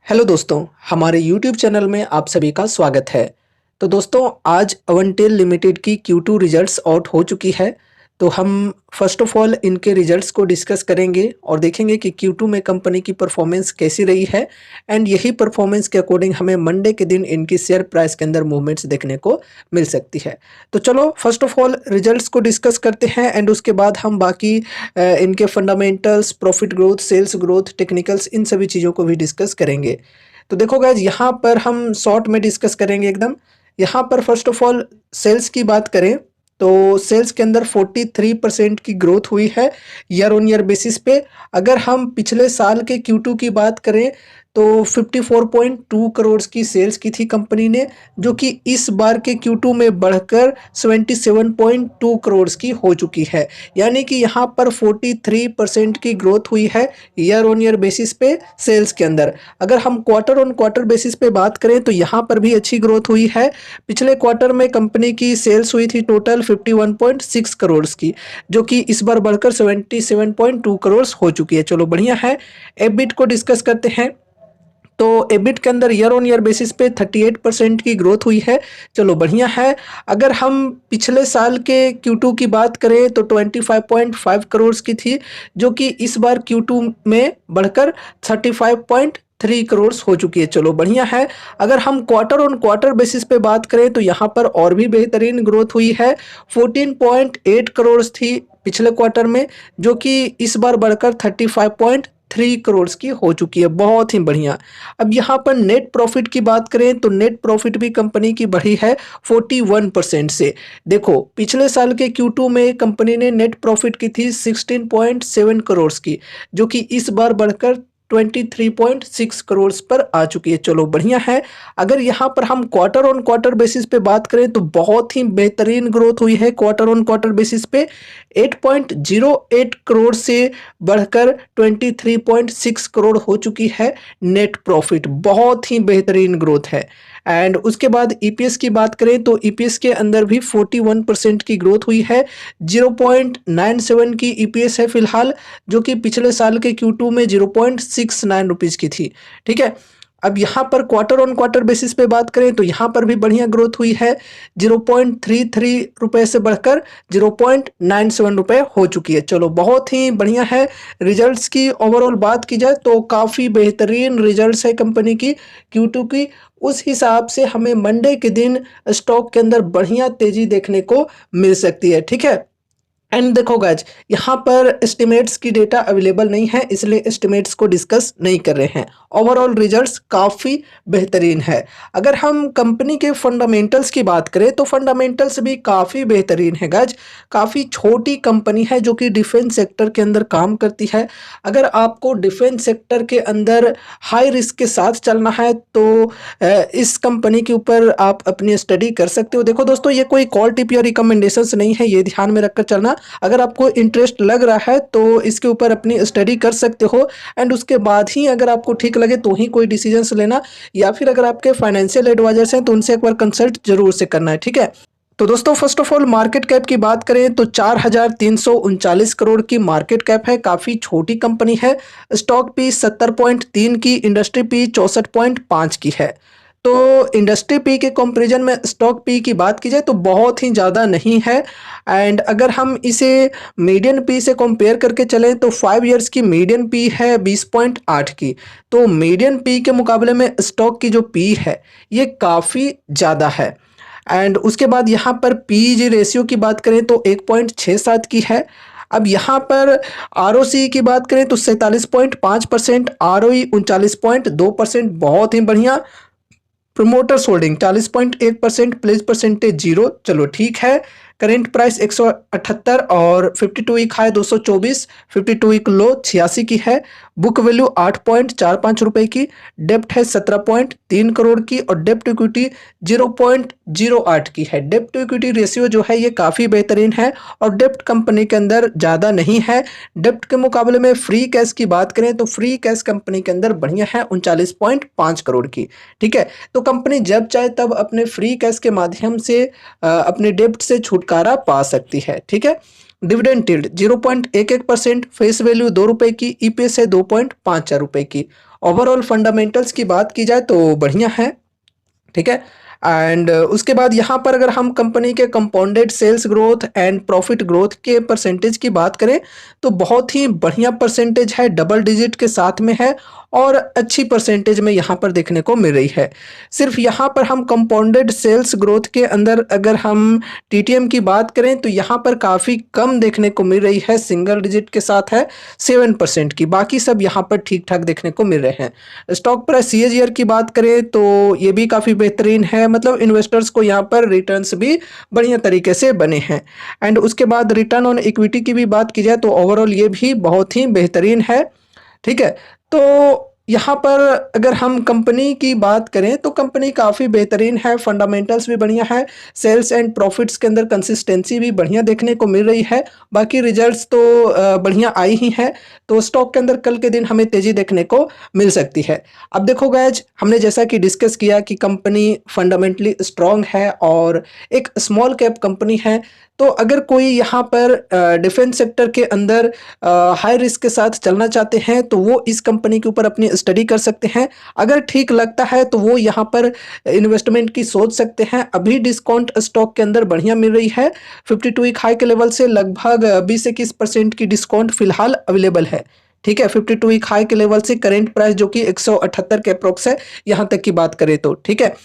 Hello दोस्तों, हमारे YouTube channel में आप सभी का स्वागत है। तो दोस्तों, आज अवंटेल लिमिटेड की Q2 रिजल्ट्स आउट हो चुकी है। तो हम फर्स्ट ऑफ ऑल इनके रिजल्ट्स को डिस्कस करेंगे और देखेंगे कि Q2 में कंपनी की परफॉर्मेंस कैसी रही है। एंड यही परफॉर्मेंस के अकॉर्डिंग हमें मंडे के दिन इनकी शेयर प्राइस के अंदर मूवमेंट्स देखने को मिल सकती है। तो चलो फर्स्ट ऑफ ऑल रिजल्ट्स को डिस्कस करते हैं एंड उसके बाद हम बाकी इनके fundamentals, profit growth, sales growth, technicals, इन सभी चीज़ों को भी डिस्कस करेंगे। तो देखो गाइज, यहाँ पर हम शॉर्ट में डिस्कस करेंगे एकदम। यहाँ पर फर्स्ट ऑफ ऑल सेल्स की बात करें तो सेल्स के अंदर 43% की ग्रोथ हुई है ईयर ऑन ईयर बेसिस पे। अगर हम पिछले साल के Q2 की बात करें तो 54.2 करोड़ की सेल्स की थी कंपनी ने, जो कि इस बार के Q2 में बढ़कर 77.2 करोड़ की हो चुकी है। यानी कि यहाँ पर 43% की ग्रोथ हुई है ईयर ऑन ईयर बेसिस पे सेल्स के अंदर। अगर हम क्वार्टर ऑन क्वार्टर बेसिस पे बात करें तो यहाँ पर भी अच्छी ग्रोथ हुई है। पिछले क्वार्टर में कंपनी की सेल्स हुई थी टोटल 51.6 करोड़ की, जो कि इस बार बढ़कर 77.2 करोड़ हो चुकी है। चलो बढ़िया है। एबिट को डिस्कस करते हैं। तो एबिट के अंदर ईयर ऑन ईयर बेसिस पे 38% की ग्रोथ हुई है। चलो बढ़िया है। अगर हम पिछले साल के Q2 की बात करें तो 25.5 करोड़ की थी, जो कि इस बार Q2 में बढ़कर 35.3 करोड़ हो चुकी है। चलो बढ़िया है। अगर हम क्वार्टर ऑन क्वार्टर बेसिस पे बात करें तो यहाँ पर और भी बेहतरीन ग्रोथ हुई है। 14.8 करोड़ थी पिछले क्वार्टर में, जो कि इस बार बढ़कर 35.3 करोड़ की हो चुकी है। बहुत ही बढ़िया। अब यहाँ पर नेट प्रॉफिट की बात करें तो नेट प्रॉफिट भी कंपनी की बढ़ी है 41% से। देखो, पिछले साल के Q2 में कंपनी ने नेट प्रॉफिट की थी 16.7 करोड़ की, जो कि इस बार बढ़कर 23.6 करोड़ पर आ चुकी है। चलो बढ़िया है। अगर यहाँ पर हम क्वार्टर ऑन क्वार्टर बेसिस पे बात करें तो बहुत ही बेहतरीन ग्रोथ हुई है क्वार्टर ऑन क्वार्टर बेसिस पे। 8.08 करोड़ से बढ़कर 23.6 करोड़ हो चुकी है नेट प्रॉफिट। बहुत ही बेहतरीन ग्रोथ है। एंड उसके बाद ईपीएस की बात करें तो ईपीएस के अंदर भी 41% की ग्रोथ हुई है। 0.97 की ईपीएस है फिलहाल, जो कि पिछले साल के Q2 में 0.69 रुपीज़ की थी। ठीक है। अब यहाँ पर क्वार्टर ऑन क्वार्टर बेसिस पे बात करें तो यहाँ पर भी बढ़िया ग्रोथ हुई है। 0.33 रुपये से बढ़कर 0.97 रुपये हो चुकी है। चलो बहुत ही बढ़िया है। रिजल्ट्स की ओवरऑल बात की जाए तो काफ़ी बेहतरीन रिजल्ट्स है कंपनी की Q2 की। उस हिसाब से हमें मंडे के दिन स्टॉक के अंदर बढ़िया तेजी देखने को मिल सकती है। ठीक है। एंड देखो गाइज, यहाँ पर एस्टिमेट्स की डेटा अवेलेबल नहीं है, इसलिए एस्टिमेट्स को डिस्कस नहीं कर रहे हैं। ओवरऑल रिजल्ट्स काफ़ी बेहतरीन है। अगर हम कंपनी के फंडामेंटल्स की बात करें तो फंडामेंटल्स भी काफ़ी बेहतरीन है गाइज। काफ़ी छोटी कंपनी है जो कि डिफेंस सेक्टर के अंदर काम करती है। अगर आपको डिफेंस सेक्टर के अंदर हाई रिस्क के साथ चलना है तो इस कंपनी के ऊपर आप अपनी स्टडी कर सकते हो। देखो दोस्तों, ये कोई कॉल टिप या रिकमेंडेशंस नहीं है, ये ध्यान में रखकर चलना। अगर आपको इंटरेस्ट लग रहा है तो इसके ऊपर अपनी स्टडी कर सकते हो एंड उसके बाद ही अगर आपको ठीक लगे तो ही कोई डिसीजंस लेना, या फिर अगर आपके फाइनेंशियल एडवाइजर्स हैं तो उनसे एक बार कंसल्ट जरूर से करना है। ठीक है। तो दोस्तों, first of all market cap की बात करें तो 4,339 करोड़ की मार्केट कैप है। काफ़ी छोटी कंपनी है। स्टॉक पी 70.3 की, इंडस्ट्री पी 64.5 की है। तो इंडस्ट्री पी के कंपैरिजन में स्टॉक पी की बात की जाए तो बहुत ही ज़्यादा नहीं है। एंड अगर हम इसे मीडियन पी से कंपेयर करके चलें तो 5 इयर्स की मीडियन पी है 20.8 की। तो मीडियन पी के मुकाबले में स्टॉक की जो पी है ये काफ़ी ज़्यादा है। एंड उसके बाद यहाँ पर पीजी रेशियो की बात करें तो 1.67 की है। अब यहाँ पर आरओसी की बात करें तो 47.5%, आरओई 39.2%। बहुत ही बढ़िया। Promoters holding 40.1%, pledge percentage 0। चलो ठीक है। करेंट प्राइस 178 और 52 वीक हाई 224, 52 वीक लो 86 की है। बुक वैल्यू 8.45 रुपए की। डेप्ट है 17.3 करोड़ की और डेप्ट इक्विटी 0.08 की है। डेप्ट इक्विटी रेशियो जो है ये काफ़ी बेहतरीन है और डेप्ट कंपनी के अंदर ज़्यादा नहीं है। डेप्ट के मुकाबले में फ्री कैश की बात करें तो फ्री कैश कंपनी के अंदर बढ़िया है 39.5 करोड़ की। ठीक है। तो कंपनी जब चाहे तब अपने फ्री कैश के माध्यम से अपने डेब्ट से छुटकारा पा सकती है। ठीक है। डिविडेंड यील्ड 0.11%, फेस वैल्यू 2 रुपए की, ईपीएस है 2.54 रुपए की। ओवरऑल फंडामेंटल्स की बात की जाए तो बढ़िया है, ठीक है। एंड उसके बाद यहाँ पर अगर हम कंपनी के compounded sales growth and profit growth के परसेंटेज की बात करें तो बहुत ही बढ़िया परसेंटेज है, डबल डिजिट के साथ में है और अच्छी परसेंटेज में यहाँ पर देखने को मिल रही है। सिर्फ यहाँ पर हम कंपाउंडेड सेल्स ग्रोथ के अंदर अगर हम टीटीएम की बात करें तो यहाँ पर काफ़ी कम देखने को मिल रही है, सिंगल डिजिट के साथ है 7% की, बाकी सब यहाँ पर ठीक ठाक देखने को मिल रहे हैं। स्टॉक प्राइस सीएजीआर की बात करें तो ये भी काफ़ी बेहतरीन है, मतलब इन्वेस्टर्स को यहाँ पर रिटर्न्स भी बढ़िया तरीके से बने हैं। एंड उसके बाद रिटर्न ऑन इक्विटी की भी बात की जाए तो ओवरऑल ये भी बहुत ही बेहतरीन है, ठीक है। तो यहाँ पर अगर हम कंपनी की बात करें तो कंपनी काफ़ी बेहतरीन है, फंडामेंटल्स भी बढ़िया है, सेल्स एंड प्रॉफिट्स के अंदर कंसिस्टेंसी भी बढ़िया देखने को मिल रही है, बाकी रिजल्ट्स तो बढ़िया आई ही हैं। तो स्टॉक के अंदर कल के दिन हमें तेज़ी देखने को मिल सकती है। अब देखो गाइज, हमने जैसा कि डिस्कस किया कि कंपनी फंडामेंटली स्ट्रॉन्ग है और एक स्मॉल कैप कंपनी है, तो अगर कोई यहाँ पर डिफेंस सेक्टर के अंदर हाई रिस्क के साथ चलना चाहते हैं तो वो इस कंपनी के ऊपर अपनी स्टडी कर सकते हैं। अगर ठीक लगता है तो वो यहाँ पर इन्वेस्टमेंट की सोच सकते हैं। अभी डिस्काउंट स्टॉक के अंदर बढ़िया मिल रही है, 52 वीक हाई के लेवल से लगभग 20-21% की डिस्काउंट फिलहाल अवेलेबल है, ठीक है। 52 वीक हाई के लेवल से करेंट प्राइस जो कि 178 के अप्रोक्स है, यहाँ तक की बात करें तो, ठीक है।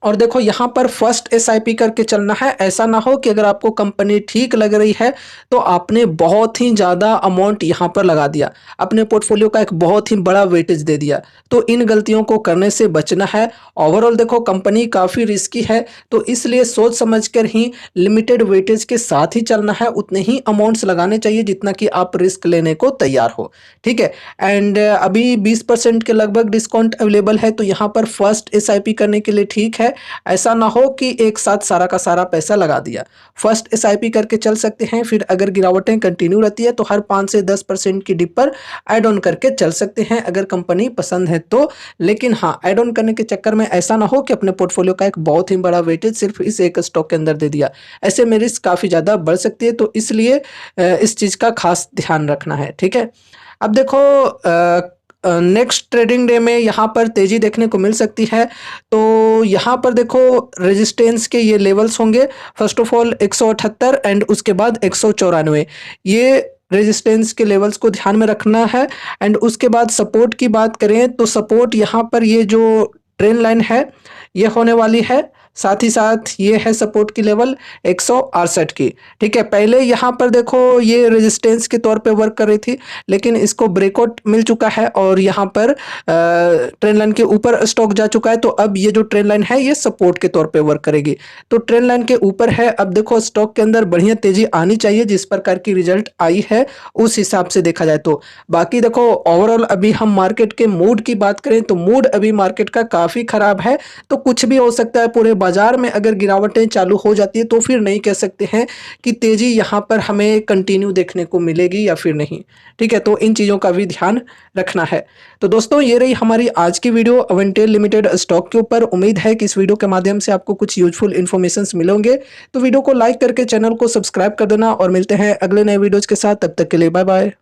और देखो यहाँ पर फर्स्ट एसआईपी करके चलना है, ऐसा ना हो कि अगर आपको कंपनी ठीक लग रही है तो आपने बहुत ही ज़्यादा अमाउंट यहाँ पर लगा दिया, अपने पोर्टफोलियो का एक बहुत ही बड़ा वेटेज दे दिया, तो इन गलतियों को करने से बचना है। ओवरऑल देखो कंपनी काफ़ी रिस्की है, तो इसलिए सोच समझकर ही लिमिटेड वेटेज के साथ ही चलना है, उतने ही अमाउंट्स लगाने चाहिए जितना कि आप रिस्क लेने को तैयार हो, ठीक है। एंड अभी 20% के लगभग डिस्काउंट अवेलेबल है, तो यहाँ पर फर्स्ट एसआईपी करने के लिए ठीक है। ऐसा ना हो कि एक साथ सारा का सारा पैसा लगा दिया, फर्स्ट एसआईपी करके चल सकते हैं, फिर अगर गिरावटें कंटिन्यू रहती है तो हर 5 से 10% की डिप पर ऐड ऑन करके चल सकते हैं अगर कंपनी पसंद है तो। लेकिन हाँ, ऐड ऑन करने के चक्कर में ऐसा ना हो कि अपने पोर्टफोलियो का एक बहुत ही बड़ा वेटेज सिर्फ इस एक स्टॉक के अंदर दे दिया, ऐसे में रिस्क काफ़ी ज़्यादा बढ़ सकती है, तो इसलिए इस चीज़ का खास ध्यान रखना है, ठीक है। अब देखो नेक्स्ट ट्रेडिंग डे में यहाँ पर तेज़ी देखने को मिल सकती है, तो यहाँ पर देखो रेजिस्टेंस के ये लेवल्स होंगे, फर्स्ट ऑफ ऑल 178 एंड उसके बाद 194, ये रेजिस्टेंस के लेवल्स को ध्यान में रखना है। एंड उसके बाद सपोर्ट की बात करें तो सपोर्ट यहाँ पर ये जो ट्रेंड लाइन है ये होने वाली है, साथ ही साथ ये है सपोर्ट की लेवल 168 की, ठीक है। पहले यहाँ पर देखो ये रेजिस्टेंस के तौर पे वर्क कर रही थी, लेकिन इसको ब्रेकआउट मिल चुका है और यहाँ पर ट्रेंड लाइन के ऊपर स्टॉक जा चुका है, तो अब ये जो ट्रेंड लाइन है ये सपोर्ट के तौर पे वर्क करेगी, तो ट्रेंड लाइन के ऊपर है। अब देखो स्टॉक के अंदर बढ़िया तेजी आनी चाहिए, जिस प्रकार की रिजल्ट आई है उस हिसाब से देखा जाए तो। बाकी देखो ओवरऑल अभी हम मार्केट के मूड की बात करें तो मूड अभी मार्केट का काफ़ी खराब है, तो कुछ भी हो सकता है। पूरे बाजार में अगर गिरावटें चालू हो जाती है तो फिर नहीं कह सकते हैं कि तेजी यहाँ पर हमें कंटिन्यू देखने को मिलेगी या फिर नहीं, ठीक है। तो इन चीज़ों का भी ध्यान रखना है। तो दोस्तों ये रही हमारी आज की वीडियो अवेंटेल लिमिटेड स्टॉक के ऊपर। उम्मीद है कि इस वीडियो के माध्यम से आपको कुछ यूजफुल इन्फॉर्मेशन मिलेंगे, तो वीडियो को लाइक करके चैनल को सब्सक्राइब कर देना और मिलते हैं अगले नए वीडियोज के साथ। तब तक के लिए बाय बाय।